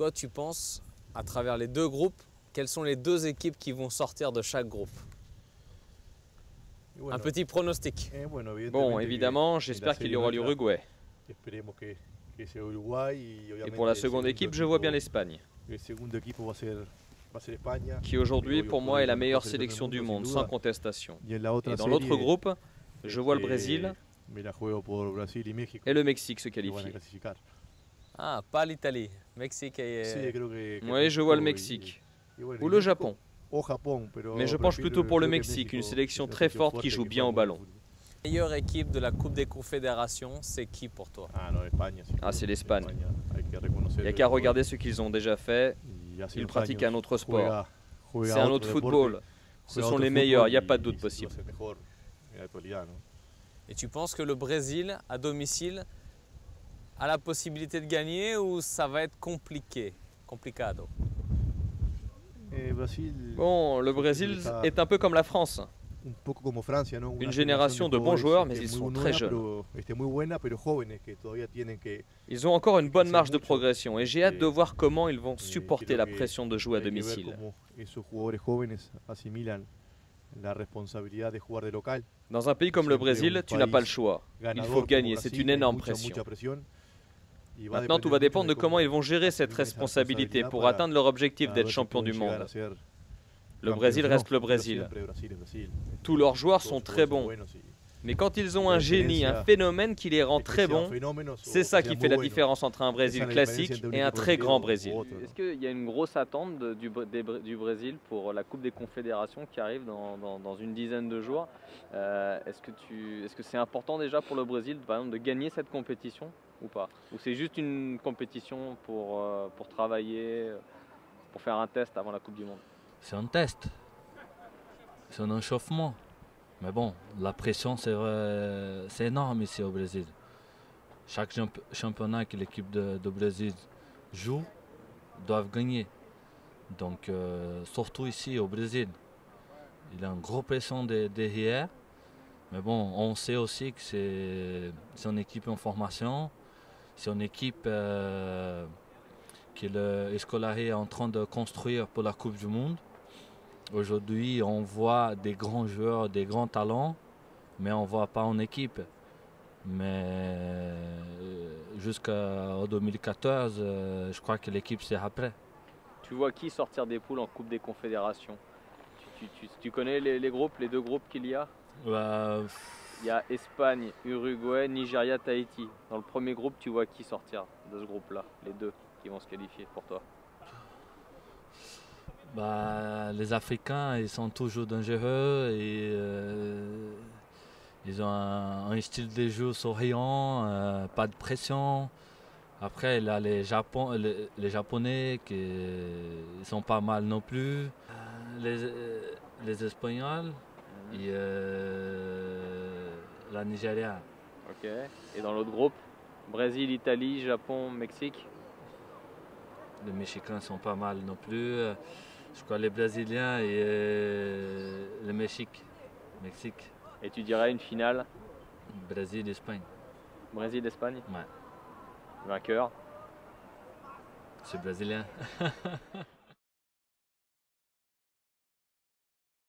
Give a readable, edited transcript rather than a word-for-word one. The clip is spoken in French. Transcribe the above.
Toi, tu penses, à travers les deux groupes, quelles sont les deux équipes qui vont sortir de chaque groupe? Un petit pronostic. Bon, évidemment, j'espère qu'il y aura l'Uruguay. Et pour la seconde équipe, je vois bien l'Espagne, qui aujourd'hui, pour moi, est la meilleure sélection du monde, sans contestation. Et dans l'autre groupe, je vois le Brésil et le Mexique se qualifier. Ah, pas l'Italie, Mexique et... Oui, je vois le Mexique. Ou le Japon. Mais je penche plutôt pour le Mexique, une sélection très forte qui joue bien au ballon. La meilleure équipe de la Coupe des Confédérations, c'est qui pour toi? Ah, c'est l'Espagne. Il n'y a qu'à regarder ce qu'ils ont déjà fait. Ils pratiquent un autre sport. C'est un autre football. Ce sont les meilleurs, il n'y a pas de doute possible. Et tu penses que le Brésil, à domicile, a la possibilité de gagner ou ça va être compliqué? Complicado. Bon, le Brésil est un peu comme la France. Une génération de bons joueurs, mais ils sont très jeunes. Ils ont encore une bonne marge de progression et j'ai hâte de voir comment ils vont supporter la pression de jouer à domicile. Dans un pays comme le Brésil, tu n'as pas le choix. Il faut gagner, c'est une énorme pression. Maintenant, tout va dépendre de comment ils vont gérer cette responsabilité pour atteindre leur objectif d'être champion du monde. Le Brésil reste le Brésil. Tous leurs joueurs sont très bons. Mais quand ils ont un génie, un phénomène qui les rend très bons, c'est ça qui fait la différence entre un Brésil classique et un très grand Brésil. Est-ce qu'il y a une grosse attente du Brésil pour la Coupe des Confédérations qui arrive dans une dizaine de jours? Est-ce que c'est important déjà pour le Brésil, par exemple, de gagner cette compétition ou pas? Ou c'est juste une compétition pour travailler, pour faire un test avant la Coupe du Monde? C'est un test, c'est un échauffement. Mais bon, la pression c'est énorme ici au Brésil. Chaque championnat que l'équipe de Brésil joue doivent gagner. Donc surtout ici au Brésil, il y a une grosse pression derrière. Mais bon, on sait aussi que c'est une équipe en formation, c'est une équipe que le Scolari est en train de construire pour la Coupe du Monde. Aujourd'hui, on voit des grands joueurs, des grands talents, mais on ne voit pas en équipe. Mais jusqu'en 2014, je crois que l'équipe sera prête. Tu vois qui sortir des poules en Coupe des Confédérations? Tu connais les groupes, les deux groupes qu'il y a? Il y a Espagne, Uruguay, Nigeria, Tahiti. Dans le premier groupe, tu vois qui sortir de ce groupe-là? Les deux qui vont se qualifier pour toi. Les Africains, ils sont toujours dangereux et ils ont un style de jeu souriant, pas de pression. Après, il y a les Japonais qui sont pas mal non plus. Les Espagnols et la Nigeria. Ok. Et dans l'autre groupe, Brésil, Italie, Japon, Mexique? Les Mexicains sont pas mal non plus. Je crois les Brésiliens et le Mexique. Et tu dirais une finale? Brésil-Espagne. Brésil-Espagne? Ouais. Vainqueur? C'est brésilien.